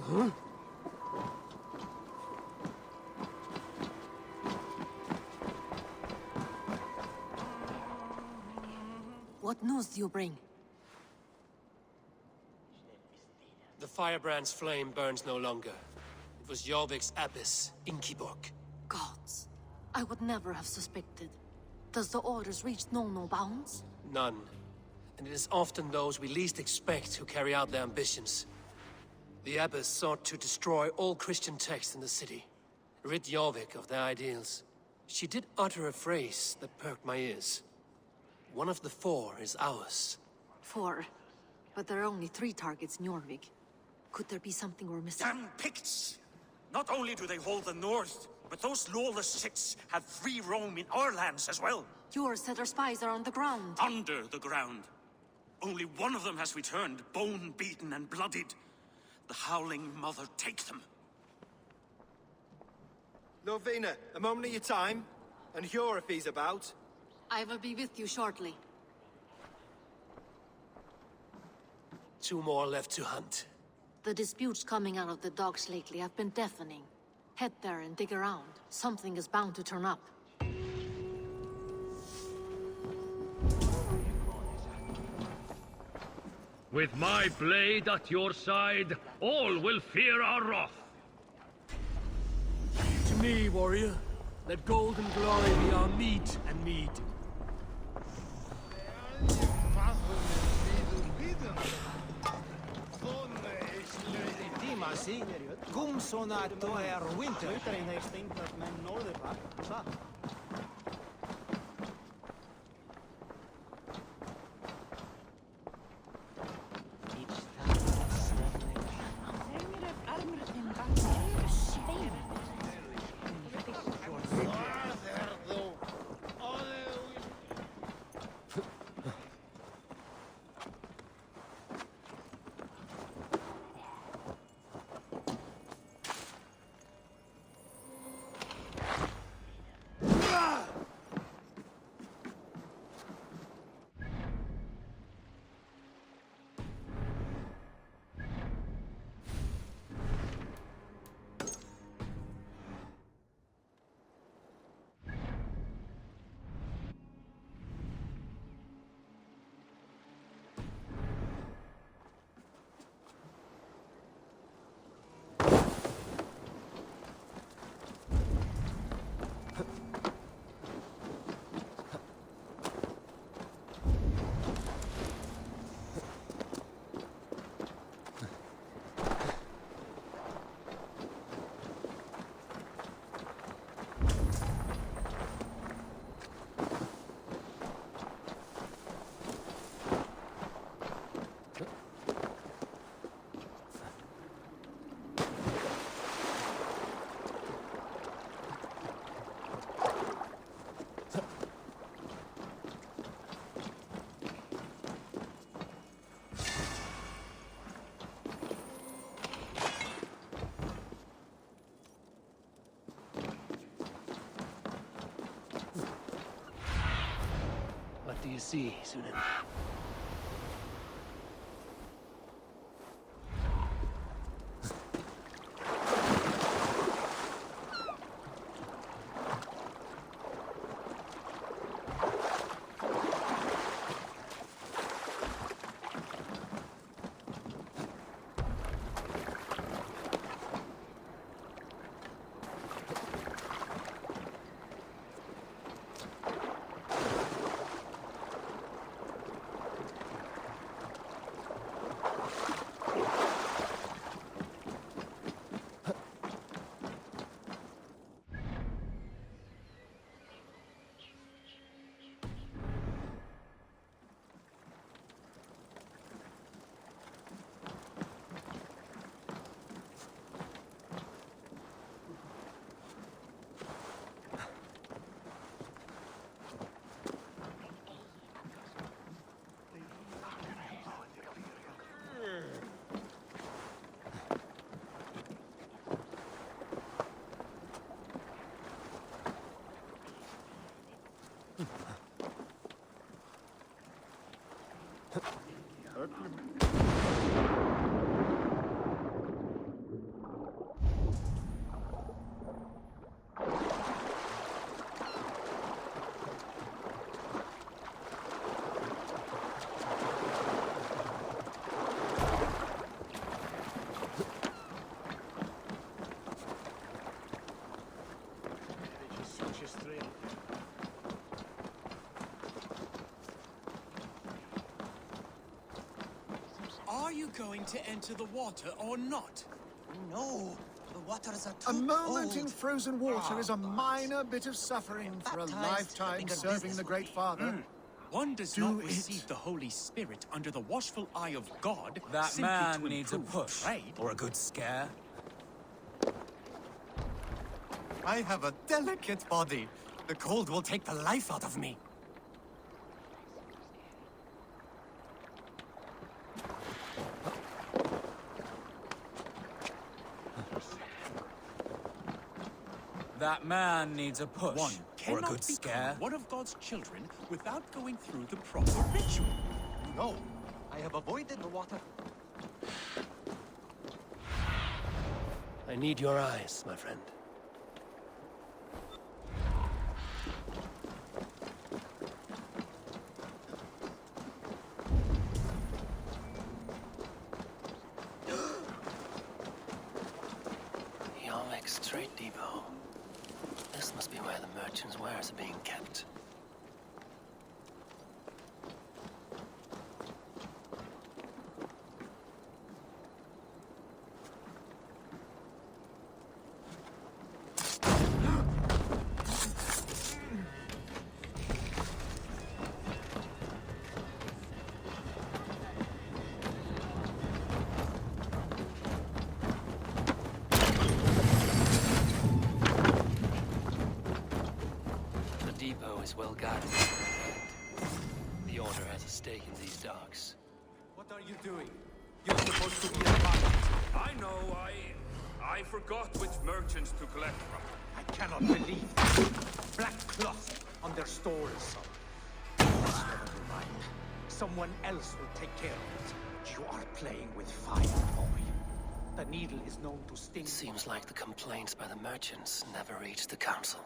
What news do you bring? The firebrand's flame burns no longer. It was Jorvik's abbess, Inkiborg. Gods, I would never have suspected. Does the orders reach no bounds? None. And it is often those we least expect who carry out their ambitions. The abbess sought to destroy all Christian texts in the city, rid Jorvik of their ideals. She did utter a phrase that perked my ears. One of the 4 is ours. 4? But there are only 3 targets in Jorvik. Could there be something we're missing? Damn Picts! Not only do they hold the north, but those lawless shits have free roam in our lands as well. Yours said our spies are on the ground. Under the ground. Only one of them has returned, bone-beaten and bloodied. The Howling Mother take them. Lovina, a moment of your time. And Hjor if he's about. I will be with you shortly. 2 more left to hunt. The disputes coming out of the docks lately have been deafening. Head there and dig around. Something is bound to turn up. With my blade at your side, all will fear our wrath. To me, warrior. Let gold and glory be our meat and mead. What do you see, Sunan? Are you going to enter the water or not? No, the waters are A too moment in cold. frozen water is a minor bit of suffering for a Baptized, lifetime bigger serving business the will Great be. Father. One does Do not it. receive the Holy Spirit under the watchful eye of God That simply man to needs a improve push trade. or a good scare. I have a delicate body. The cold will take the life out of me. That man needs a push One or a cannot good become scare. one of God's children without going through the proper ritual. No, I have avoided the water. I need your eyes, my friend. Yarmek's Trade Depot. This must be where the merchants' wares are being kept. The depot is well guarded. The Order has a stake in these docks. What are you doing? You're supposed to be a pilot. I know, I forgot which merchants to collect from. I cannot believe this. Black cloth on their stores. Never mind. Someone else will take care of it. You are playing with fire, boy. The needle is known to sting. It seems like the complaints by the merchants never reached the council.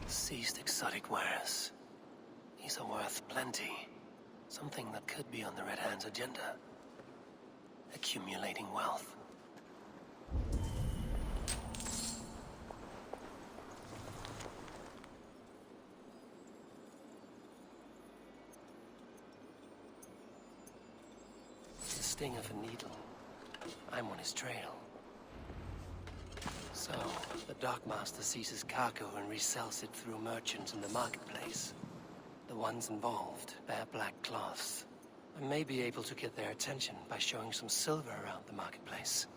Seized exotic wares. These are worth plenty. Something that could be on the Red Hand's agenda. Accumulating wealth. The sting of a needle. I'm on his trail. So, the dockmaster seizes cargo and resells it through merchants in the marketplace. The ones involved wear black cloths. I may be able to get their attention by showing some silver around the marketplace.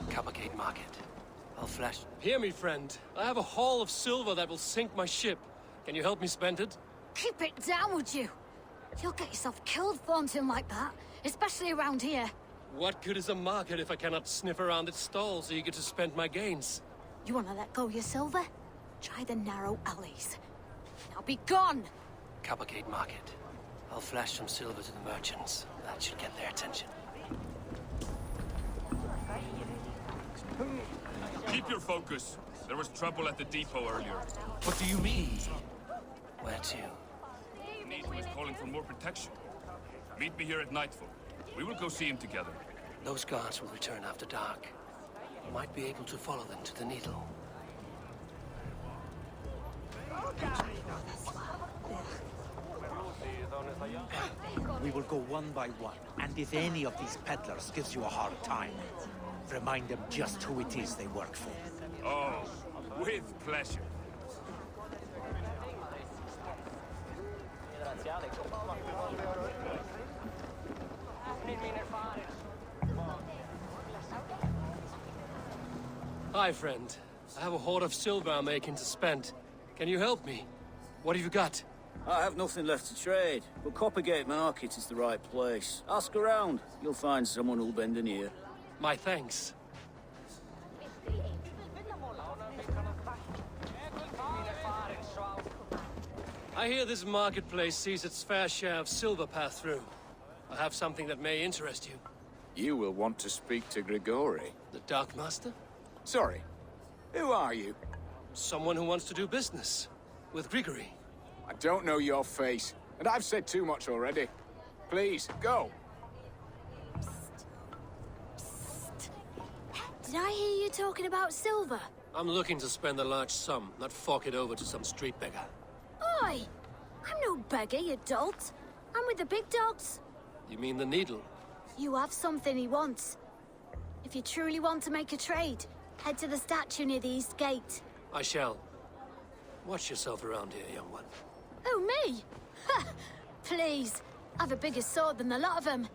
Cavalcade Market. I'll flash. Hear me, friend. I have a haul of silver that will sink my ship. Can you help me spend it? Keep it down, would you? You'll get yourself killed flaunting like that, especially around here. What good is a market if I cannot sniff around its stalls eager to spend my gains? You want to let go your silver? Try the narrow alleys. Now be gone! Cavalcade Market. I'll flash some silver to the merchants. That should get their attention. Keep your focus. There was trouble at the depot earlier. What do you mean? Where to? Neito is calling for more protection. Meet me here at nightfall. We will go see him together. Those guards will return after dark. You might be able to follow them to the Needle. We will go one by one, and if any of these peddlers gives you a hard time, remind them just who it is they work for. Oh, with pleasure. Hi, friend. I have a hoard of silver I'm making to spend. Can you help me? What have you got? I have nothing left to trade, but Coppergate Market is the right place. Ask around. You'll find someone who'll bend an ear. My thanks. I hear this marketplace sees its fair share of silver pass through. I have something that may interest you. You will want to speak to Grigori. The Dark Master? Sorry. Who are you? Someone who wants to do business. With Grigory. I don't know your face, and I've said too much already. Please, go. Did I hear you talking about silver? I'm looking to spend a large sum, not fork it over to some street beggar. Oi! I'm no beggar, you dolt. I'm with the big dogs. You mean the needle? You have something he wants. If you truly want to make a trade, head to the statue near the east gate. I shall. Watch yourself around here, young one. Oh, me? Ha! Please. I've a bigger sword than the lot of them.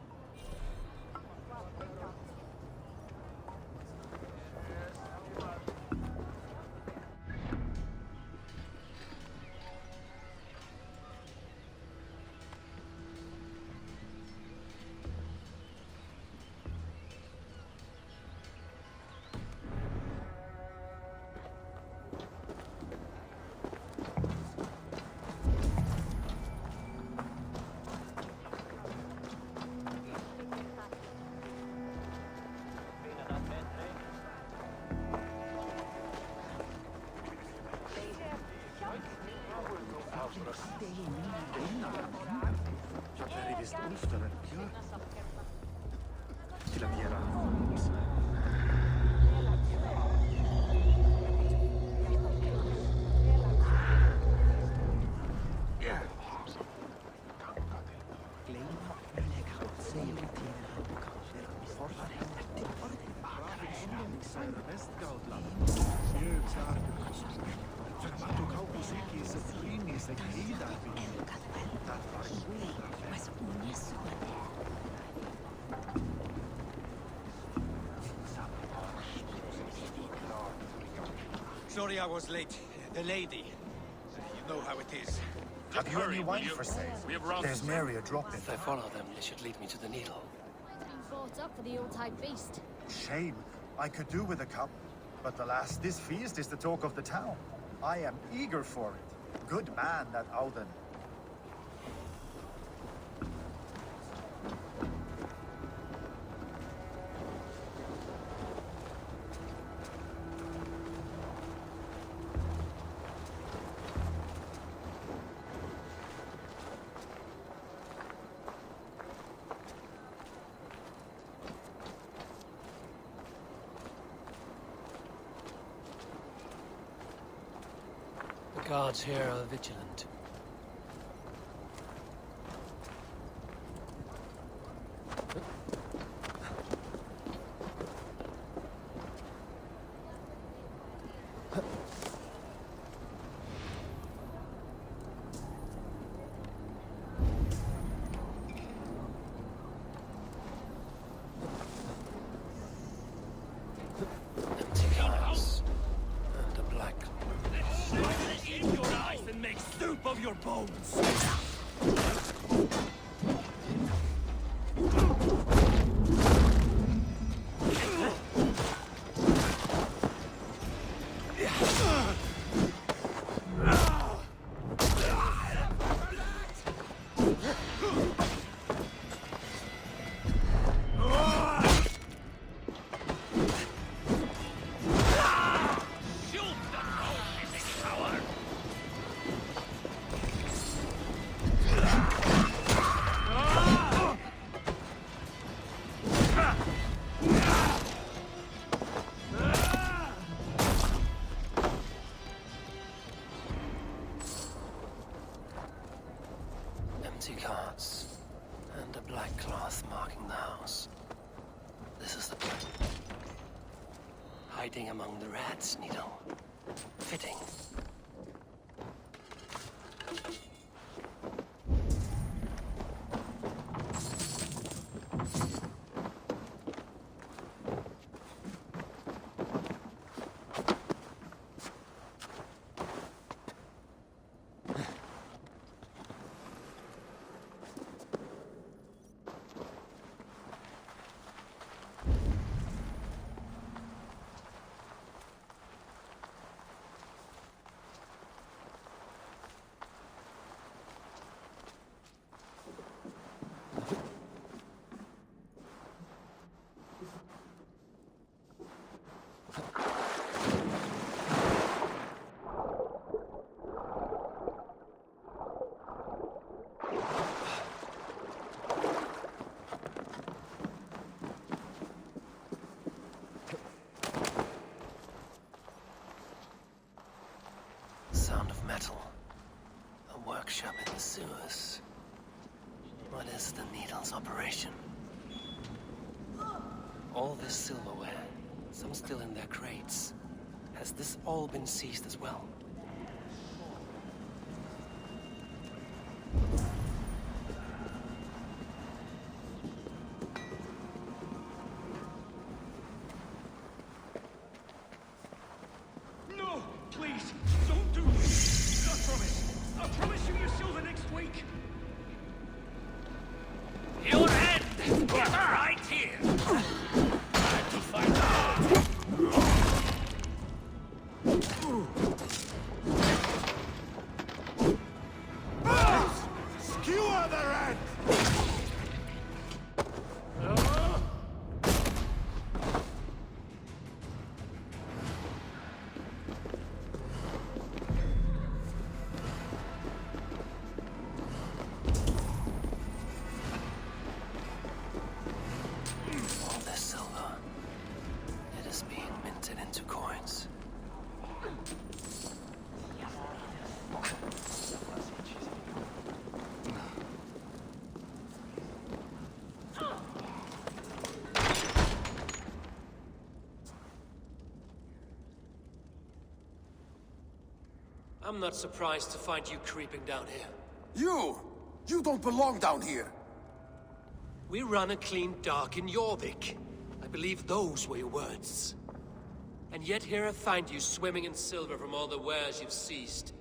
Sorry I was late. The lady. You know how it is. Have you any wine for sale? We have rounds. There's nary a drop in If I follow them, they should lead me to the needle. Bought up for the old-type beast. Shame. I could do with a cup. But alas, this feast is the talk of the town. I am eager for it. Good man, that Auden. The guards here are vigilant. Empty cars and a black. In your eyes and make soup of your bones! Empty carts and a black cloth marking the house. This is the plan. Hiding among the rats, Nito. Fitting. ammunition. All this silverware, some still in their crates. Has this all been seized as well? No! Please! Don't do this! I promise! I promise you silver next week! Your end is right here! Time to find out! Skewer the rat! All this silver, it is being minted into coins. I'm not surprised to find you creeping down here. You don't belong down here. We run a clean dock in Jorvik. I believe those were your words. And yet here I find you swimming in silver from all the wares you've seized.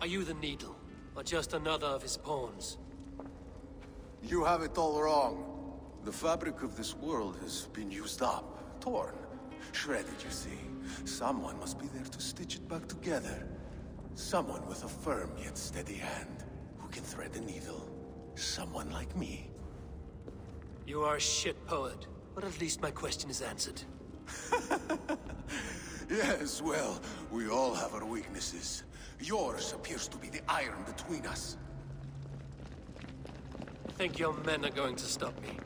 Are you the Needle, or just another of his pawns? You have it all wrong. The fabric of this world has been used up, torn, shredded, you see. Someone must be there to stitch it back together. Someone with a firm yet steady hand, who can thread the needle. Someone like me. You are a shit poet, but at least my question is answered. Yes, well, we all have our weaknesses. Yours appears to be the iron between us. Think your men are going to stop me?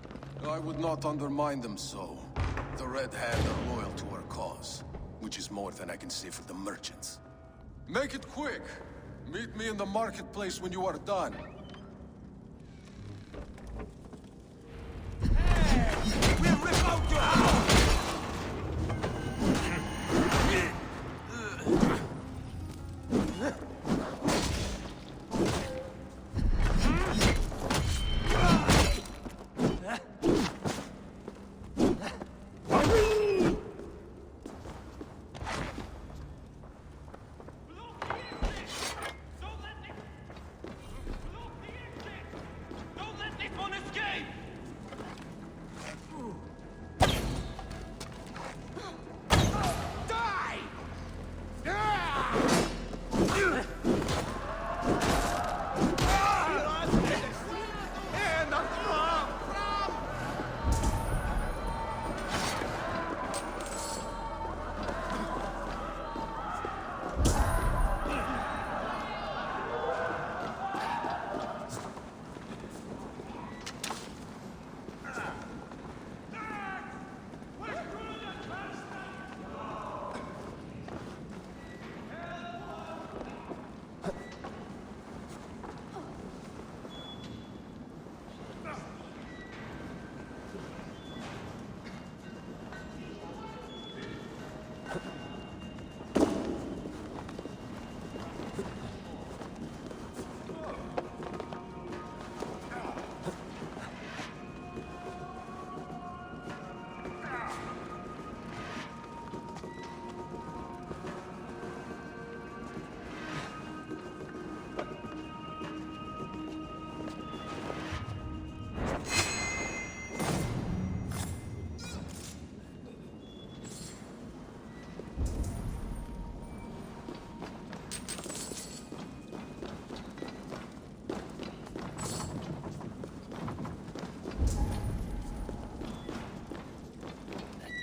I would not undermine them so. The Red Hand are loyal to our cause, which is more than I can say for the merchants. Make it quick! Meet me in the marketplace when you are done. We'll rip out your house! Don't let this one escape! Die!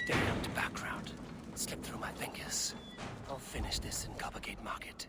Damned background. Slipped through my fingers. I'll finish this in Coppergate Market.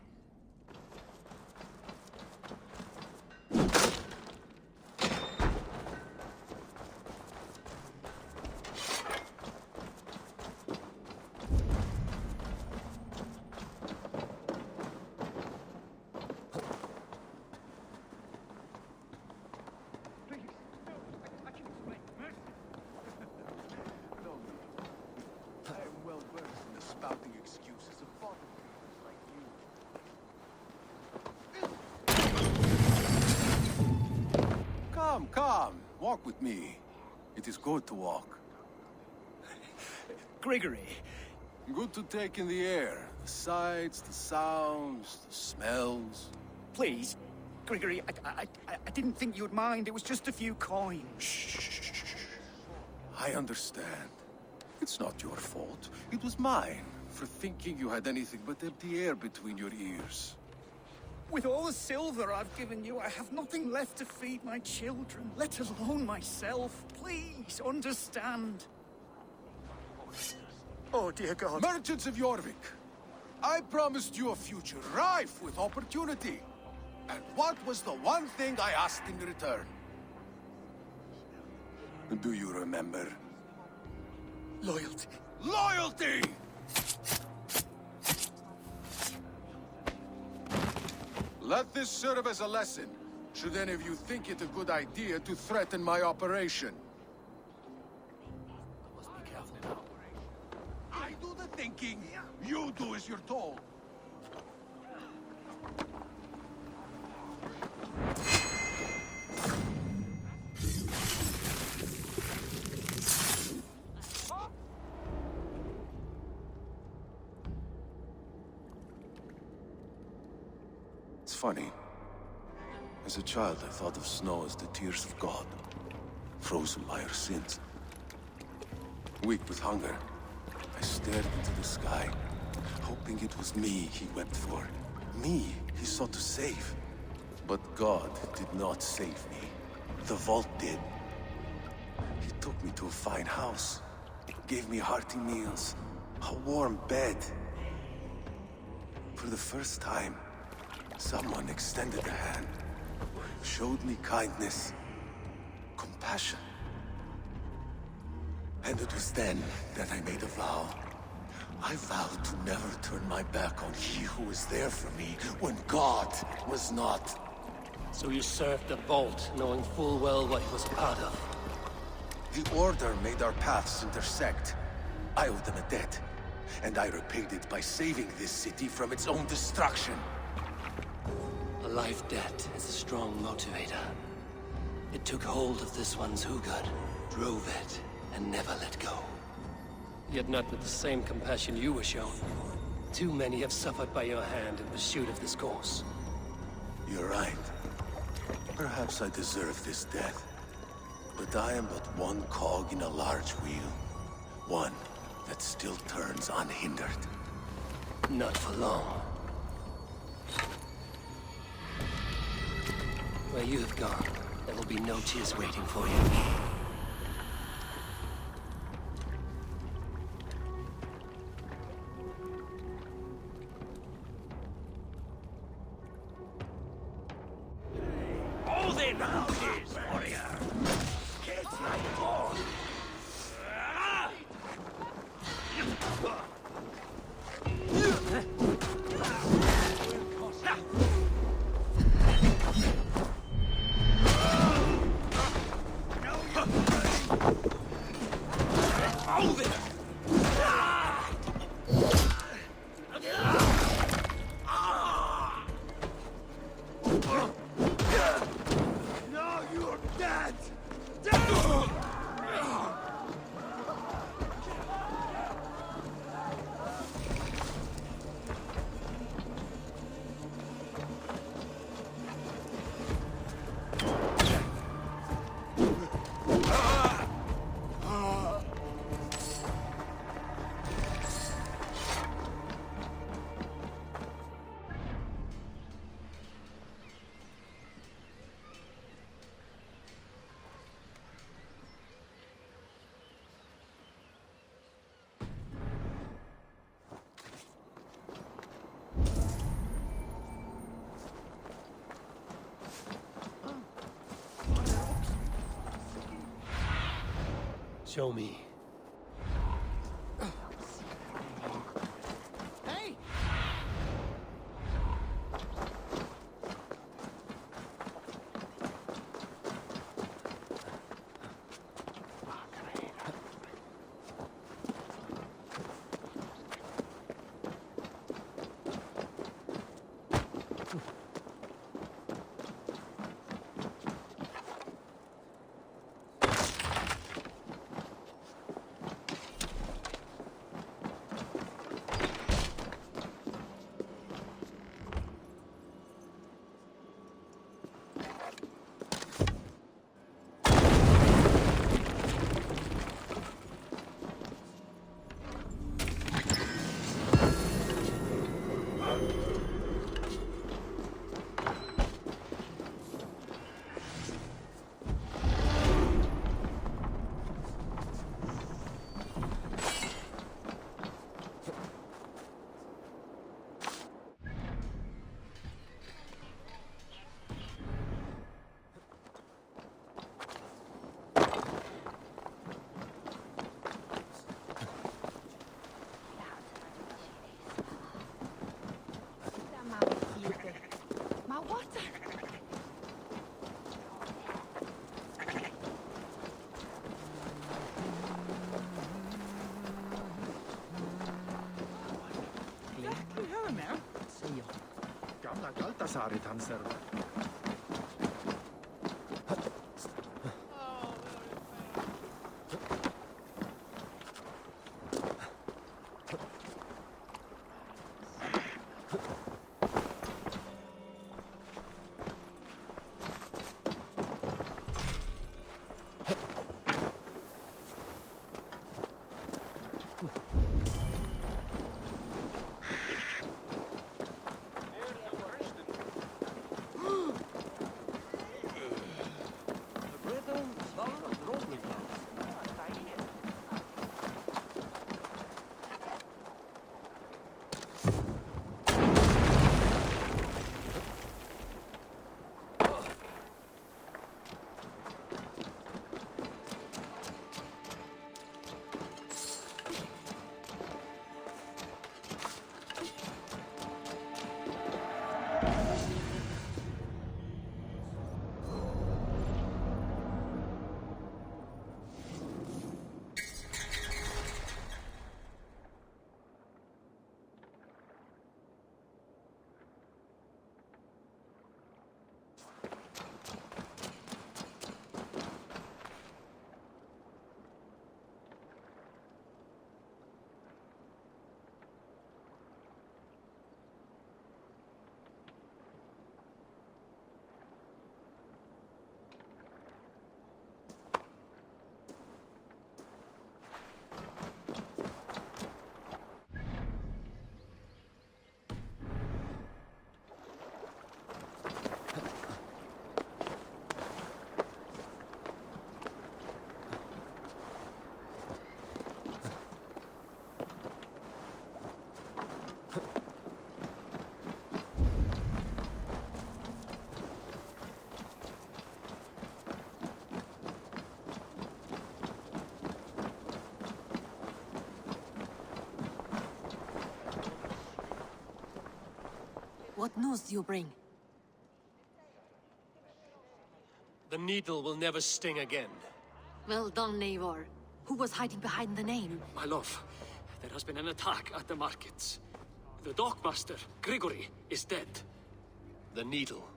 Come, come. Walk with me. It is good to walk. Gregory. Good to take in the air. The sights, the sounds, the smells. Please, Gregory, I didn't think you'd mind. It was just a few coins. Shh. I understand. It's not your fault. It was mine, for thinking you had anything but empty air between your ears. With all the silver I've given you, I have nothing left to feed my children, let alone myself. Please, understand. Oh, dear God. Merchants of Jorvik, I promised you a future rife with opportunity. And what was the one thing I asked in return? Do you remember? Loyalty. Loyalty! Let this serve as a lesson, should any of you think it a good idea to threaten my operation. Must be careful now. I do the thinking, you do as you're told. It's funny. As a child, I thought of snow as the tears of God, frozen by our sins. Weak with hunger, I stared into the sky, hoping it was me he wept for. Me he sought to save. But God did not save me. The vault did. He took me to a fine house, gave me hearty meals, a warm bed. For the first time, someone extended a hand, showed me kindness, compassion. And it was then that I made a vow. I vowed to never turn my back on he who was there for me when God was not. So you served the Vault, knowing full well what it was a part of. The Order made our paths intersect. I owed them a debt, and I repaid it by saving this city from its own destruction. A life debt is a strong motivator. It took hold of this one's Hugad, drove it, and never let go. Yet not with the same compassion you were shown. Too many have suffered by your hand in pursuit of this course. You're right. Perhaps I deserve this death. But I am but one cog in a large wheel. One that still turns unhindered. Not for long. Where you have gone, there will be no tears waiting for you. Hold it, mounties, warrior! Get right on! Hold it! Now you're dead! Show me. Hey! Saritan server. What news do you bring? The needle will never sting again. Well done, Eivor. Who was hiding behind the name? My love, there has been an attack at the markets. The dockmaster, Grigory, is dead. The needle.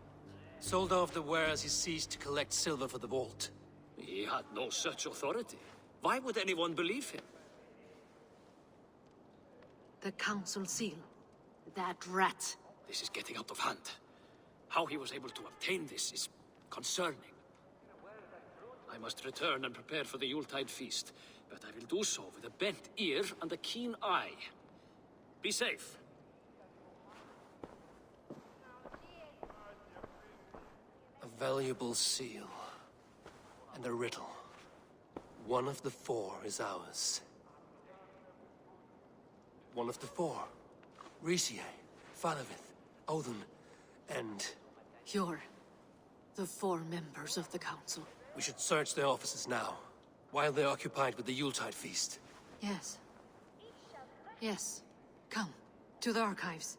Sold off the wares he seized to collect silver for the vault. He had no such authority. Why would anyone believe him? The council seal. That rat. This is getting out of hand. How he was able to obtain this is concerning. I must return and prepare for the Yuletide feast, but I will do so with a bent ear and a keen eye. Be safe. A valuable seal. And a riddle. One of the four is ours. One of the four. Risie, Falavith, Odin, and... You're the four members of the council. We should search their offices now, while they're occupied with the Yuletide feast. Yes. Yes. Come, to the archives.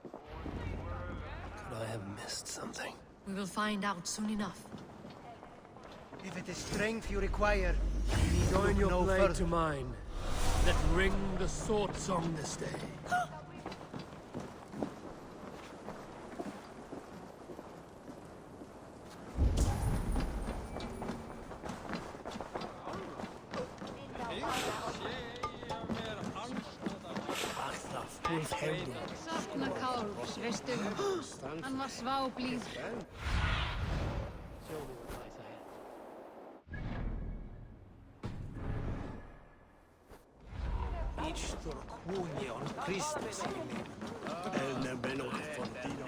Could I have missed something? We will find out soon enough. If it is strength you require, you need Join look your no blade further. to mine. Let ring the sword song this day. Sakna Kárs, veistu? Hann var sváblíð. Ichtor kunie on Christus ili. Elne belog fondino.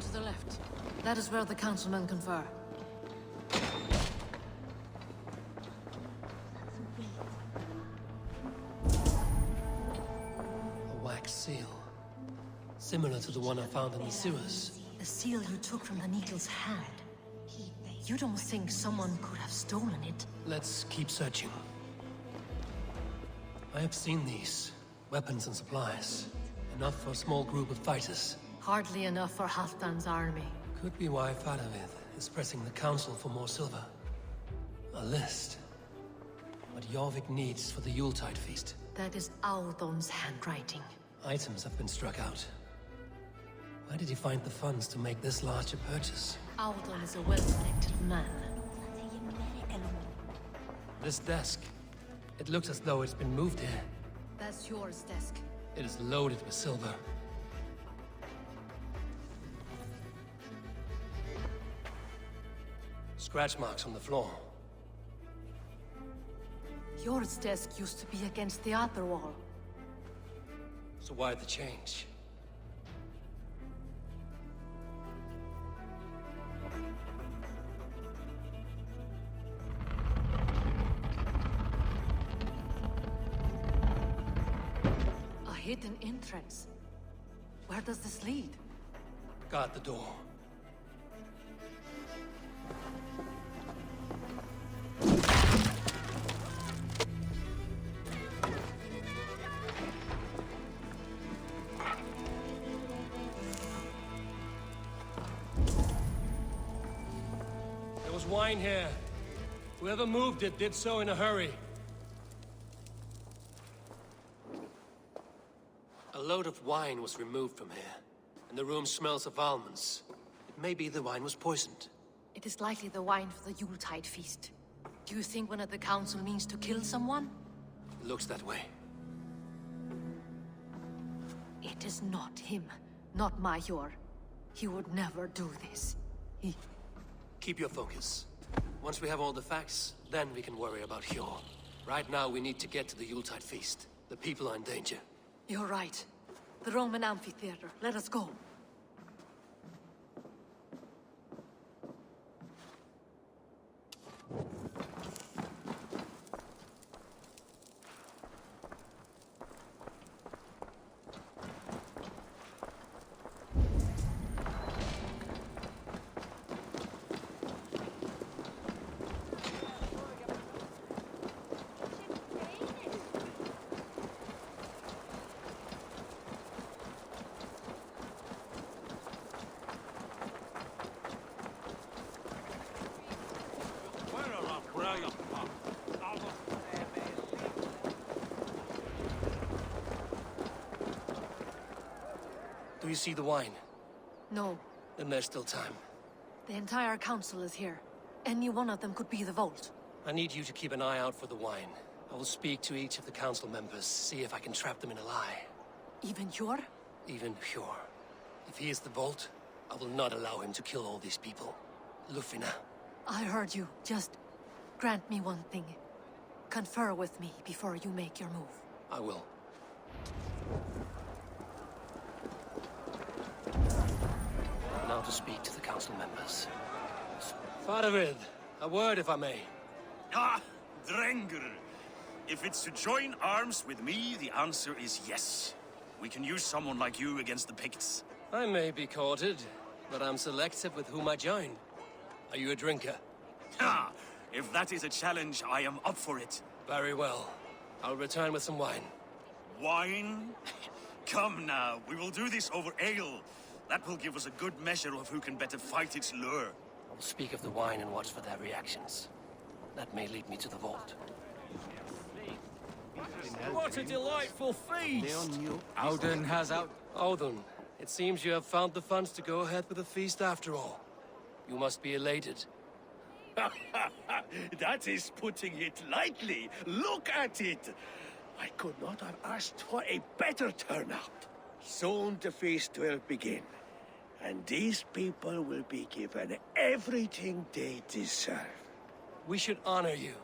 To the left. That is where the councilmen confer. A wax seal. Similar to the one I found in the sewers. The seal you took from the Needle's hand. You don't think someone could have stolen it? Let's keep searching. I have seen these. Weapons and supplies. Enough for a small group of fighters. Hardly enough for Halfdan's army. Could be why Fadavid is pressing the council for more silver. A list. What Jorvik needs for the Yuletide feast. That is Audon's handwriting. Items have been struck out. Where did he find the funds to make this large a purchase? Audon is a well-connected man. This desk. It looks as though it's been moved here. That's yours, desk. It is loaded with silver. Scratch marks on the floor. Yours desk used to be against the other wall. So why the change? A hidden entrance. Where does this lead? Guard the door. There was wine here. Whoever moved it did so in a hurry. A load of wine was removed from here, and the room smells of almonds. It may be the wine was poisoned. It is likely the wine for the Yuletide feast. Do you think one of the council means to kill someone? It looks that way. It is not him, not Major. He would never do this. He... Keep your focus. Once we have all the facts, then we can worry about Hjor. Right now, we need to get to the Yuletide feast. The people are in danger. You're right. The Roman amphitheater. Let us go. Do you see the wine? No. Then there's still time. The entire council is here. Any one of them could be the vault. I need you to keep an eye out for the wine. I will speak to each of the council members, see if I can trap them in a lie. Even Hjor? Even Hjor. If he is the vault, I will not allow him to kill all these people. Lufina. I heard you. Just grant me one thing. Confer with me before you make your move. I will. Now to speak to the council members. Fadavid, a word if I may. Ah, Drengr. If it's to join arms with me, the answer is yes. We can use someone like you against the Picts. I may be courted, but I'm selective with whom I join. Are you a drinker? Ha! If that is a challenge, I am up for it. Very well. I'll return with some wine. Wine? Come now, we will do this over ale. That will give us a good measure of who can better fight its lure. I'll speak of the wine and watch for their reactions. That may lead me to the vault. What a delightful feast! Audun has out... Audun, it seems you have found the funds to go ahead with the feast after all. You must be elated. That is putting it lightly. Look at it! I could not have asked for a better turnout. Soon the feast will begin, and these people will be given everything they deserve. We should honor you.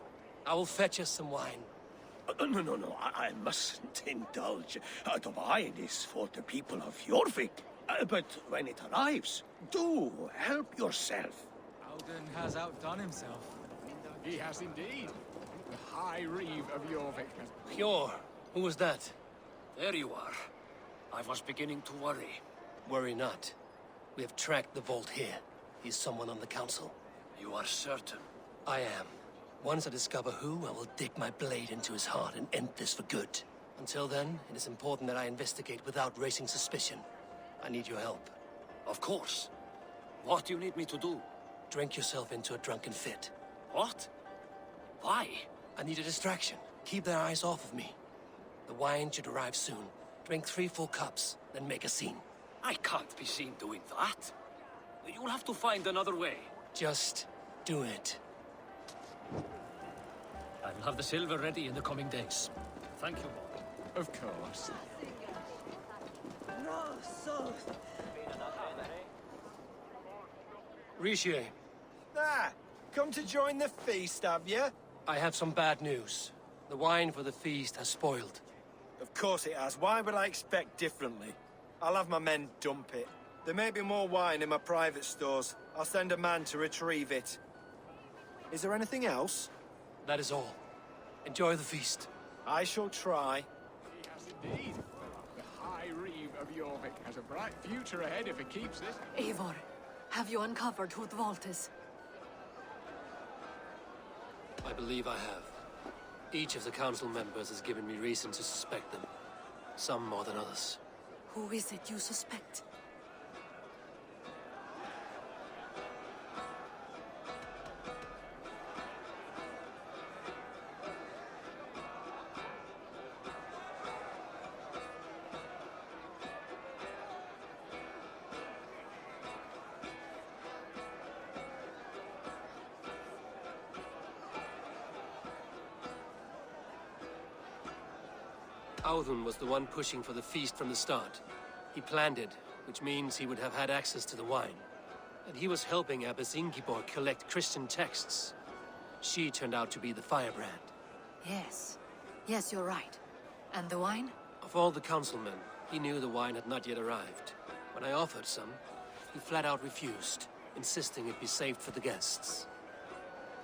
I will fetch us some wine. No, I mustn't indulge. The wine is for the people of Jorvik. But when it arrives, do help yourself. Audun has outdone himself. He has indeed. The High Reeve of Jorvik. Hjor, who was that? There you are. I was beginning to worry. Worry not. We have tracked the vault here. He's someone on the council. You are certain? I am. Once I discover who, I will dig my blade into his heart and end this for good. Until then, it is important that I investigate without raising suspicion. I need your help. Of course. What do you need me to do? Drink yourself into a drunken fit. What? Why? I need a distraction. Keep their eyes off of me. The wine should arrive soon. Drink 3 full cups, then make a scene. I can't be seen doing that. You'll have to find another way. Just do it. I'll have the silver ready in the coming days. Thank you, Lord. Of course. Richier, Ah, come to join the feast, have you? I have some bad news. The wine for the feast has spoiled. Of course it has. Why would I expect differently? I'll have my men dump it. There may be more wine in my private stores. I'll send a man to retrieve it. Is there anything else? That is all. Enjoy the feast. I shall try. He has indeed. The High Reeve of Jorvik has a bright future ahead if he keeps this. Eivor, have you uncovered who the vault is? I believe I have. Each of the council members has given me reason to suspect them. Some more than others. Who is it you suspect? Audun was the one pushing for the feast from the start. He planned it, which means he would have had access to the wine. And he was helping Abbess Ingeborg collect Christian texts. She turned out to be the firebrand. Yes. Yes, you're right. And the wine? Of all the councilmen, he knew the wine had not yet arrived. When I offered some, he flat out refused, insisting it be saved for the guests.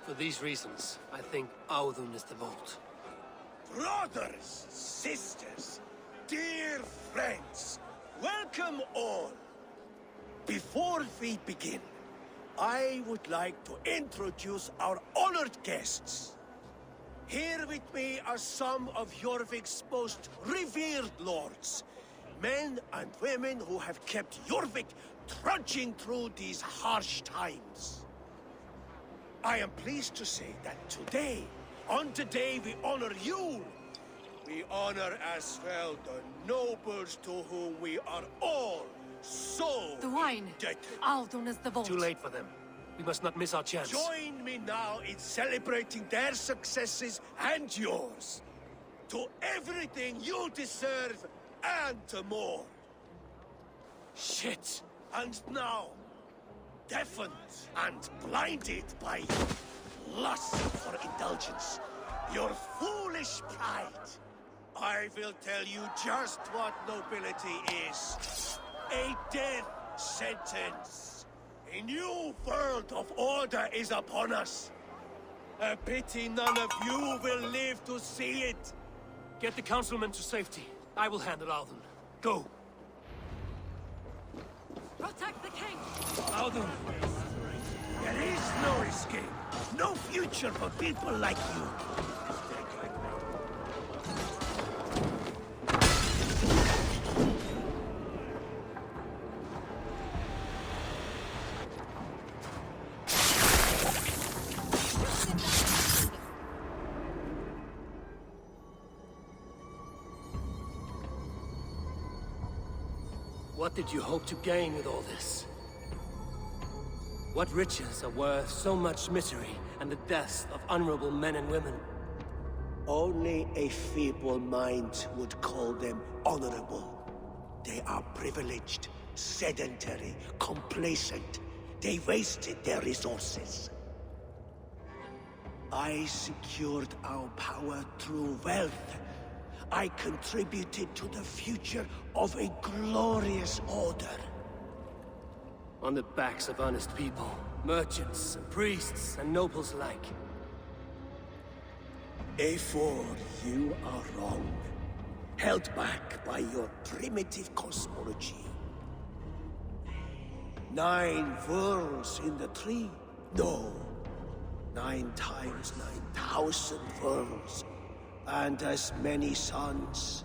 For these reasons, I think Audun is the vault. Brothers, sisters, dear friends, welcome all. Before we begin, I would like to introduce our honored guests. Here with me are some of Jorvik's most revered lords, men and women who have kept Jorvik trudging through these harsh times. I am pleased to say that today, on the day we honor you, we honor as well the nobles to whom we are all so The wine! indebted. Audun is the vault. Too late for them. We must not miss our chance. Join me now in celebrating their successes and yours. To everything you deserve and more. Shit! And now, deafened and blinded by lust for indulgence, your foolish pride, I will tell you just what nobility is. A death sentence. A new world of order is upon us. A pity none of you will live to see it. Get the councilmen to safety. I will handle Audun. Go! Protect the king! Audun! There is no escape. No future for people like you. What did you hope to gain with all this? What riches are worth so much misery and the deaths of honorable men and women? Only a feeble mind would call them honorable. They are privileged, sedentary, complacent. They wasted their resources. I secured our power through wealth. I contributed to the future of a glorious order. On the backs of honest people, merchants, and priests, and nobles alike. Eivor, you are wrong. Held back by your primitive cosmology. 9 furls in the tree? No. 9 times 9,000 furls. And as many sons.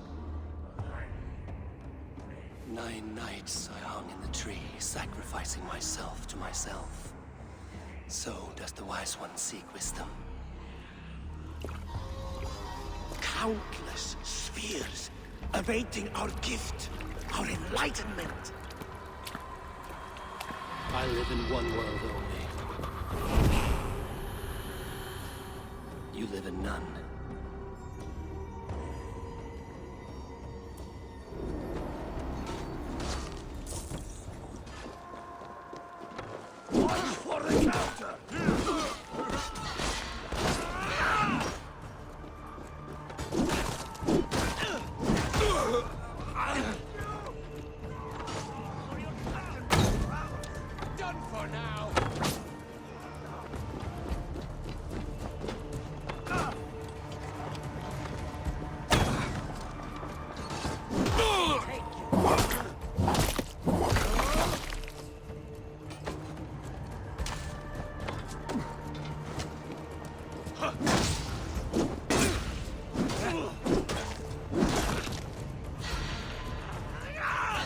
9 nights I hung in the tree, sacrificing myself to myself. So does the Wise One seek wisdom. Countless spheres awaiting our gift, our enlightenment. I live in one world only. You live in none. Watch for the counter! Done for now.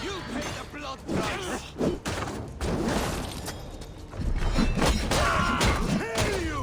You pay the blood price. Kill you!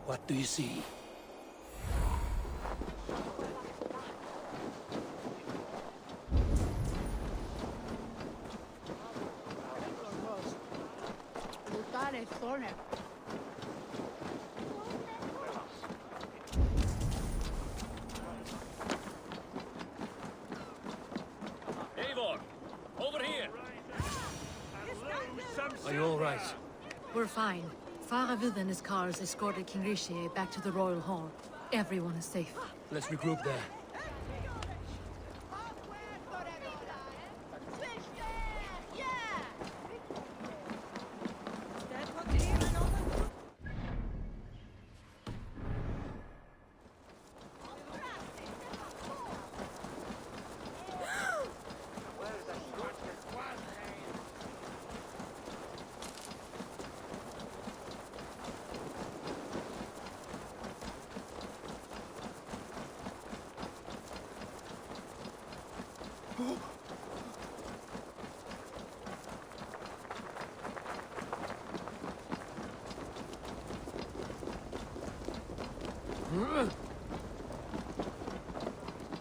What do you see? Eivor, over here. Are you all right? We're fine. Faravid and his cars escorted King Rishi back to the Royal Hall. Everyone is safe. Let's regroup there.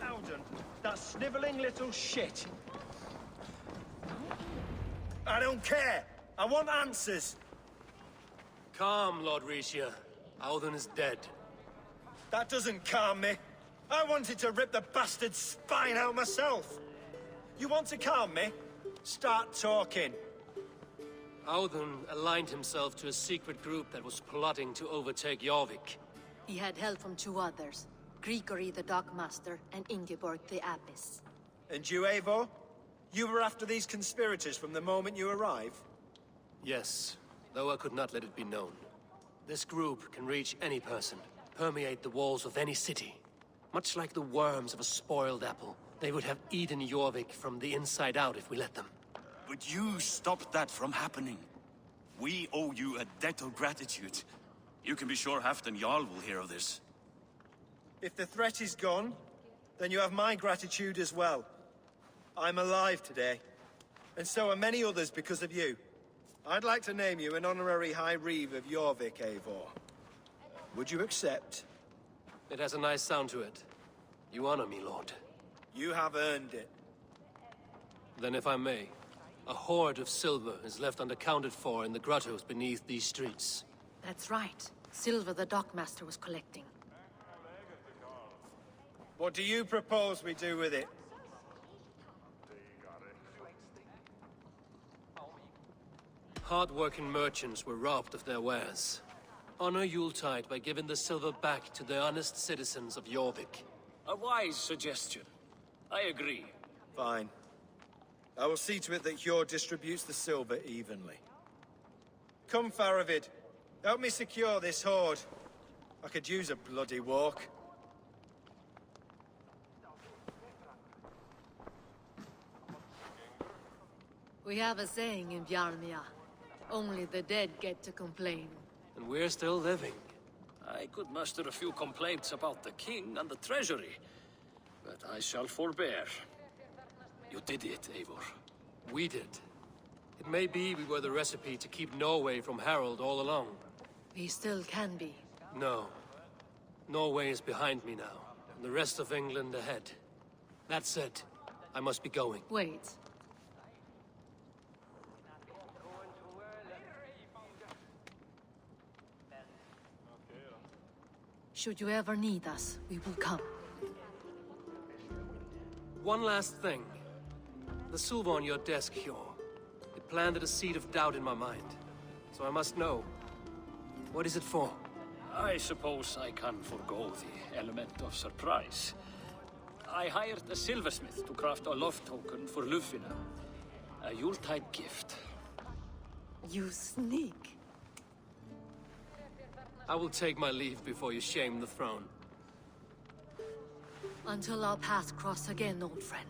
Alden, that sniveling little shit. I don't care. I want answers. Calm, Lord Rishia. Audun is dead. That doesn't calm me. I wanted to rip the bastard's spine out myself. You want to calm me? Start talking. Audun aligned himself to a secret group that was plotting to overtake Jorvik. He had help from two others, Grigory the Dockmaster and Ingeborg the Abbess. And you, Eivor? You were after these conspirators from the moment you arrived? Yes, though I could not let it be known. This group can reach any person, permeate the walls of any city. Much like the worms of a spoiled apple, they would have eaten Jorvik from the inside out if we let them. But you stopped that from happening. We owe you a debt of gratitude. You can be sure Halfdan Jarl will hear of this. If the threat is gone, then you have my gratitude as well. I'm alive today, and so are many others because of you. I'd like to name you an honorary High Reeve of Jorvik, Eivor. Would you accept? It has a nice sound to it. You honor me, Lord. You have earned it. Then if I may, a hoard of silver is left unaccounted for in the grottos beneath these streets. That's right. Silver the Dockmaster was collecting. What do you propose we do with it? Hard-working merchants were robbed of their wares. Honor Yuletide by giving the silver back to the honest citizens of Jorvik. A wise suggestion. I agree. Fine. I will see to it that Hjord distributes the silver evenly. Come, Faravid. Help me secure this hoard. I could use a bloody walk. We have a saying in Bjarmia. Only the dead get to complain. And we're still living. I could muster a few complaints about the king and the treasury, but I shall forbear. You did it, Eivor. We did. It may be we were the recipe to keep Norway from Harald all along. We still can be. No. Norway is behind me now, and the rest of England ahead. That said, I must be going. Wait. Should you ever need us, we will come. One last thing. The silver on your desk, Hjord. It planted a seed of doubt in my mind. So I must know. What is it for? I suppose I can forgo the element of surprise. I hired a silversmith to craft a love token for Lufina. A Yuletide gift. You sneak. I will take my leave before you shame the throne. Until our paths cross again, old friend.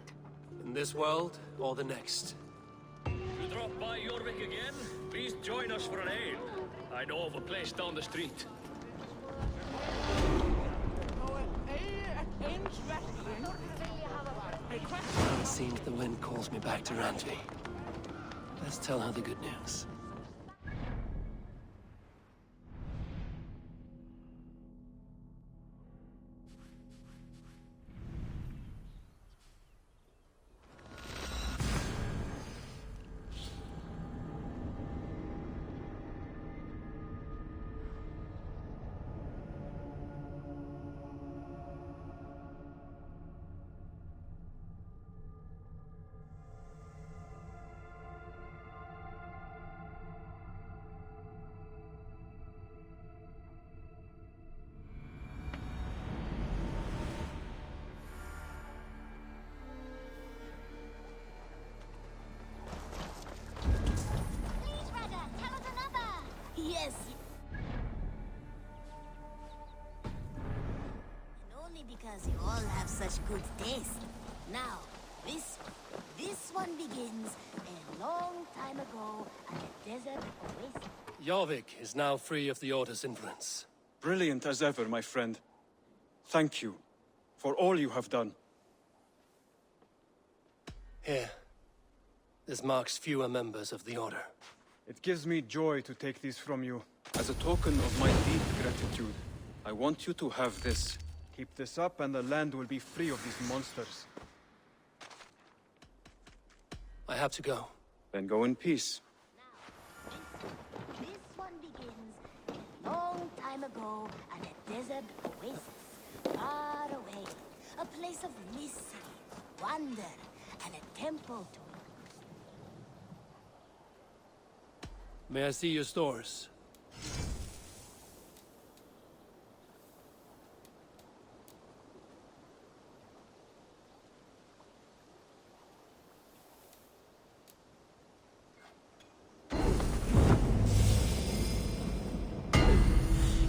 In this world, or the next. You drop by Jorvik again? Please join us for an ale. I know of a place down the street. It seems the wind calls me back to Randvi. Let's tell her the good news. because you all have such good taste. Now, this one begins a long time ago at a desert oasis. Jorvik is now free of the Order's influence. Brilliant as ever, my friend. Thank you for all you have done. Here. This marks fewer members of the Order. It gives me joy to take these from you. As a token of my deep gratitude, I want you to have this. Keep this up and the land will be free of these monsters. I have to go. Then go in peace. This one begins a long time ago at a desert oasis, far away. A place of mystery, wonder, and a temple to... May I see your stores?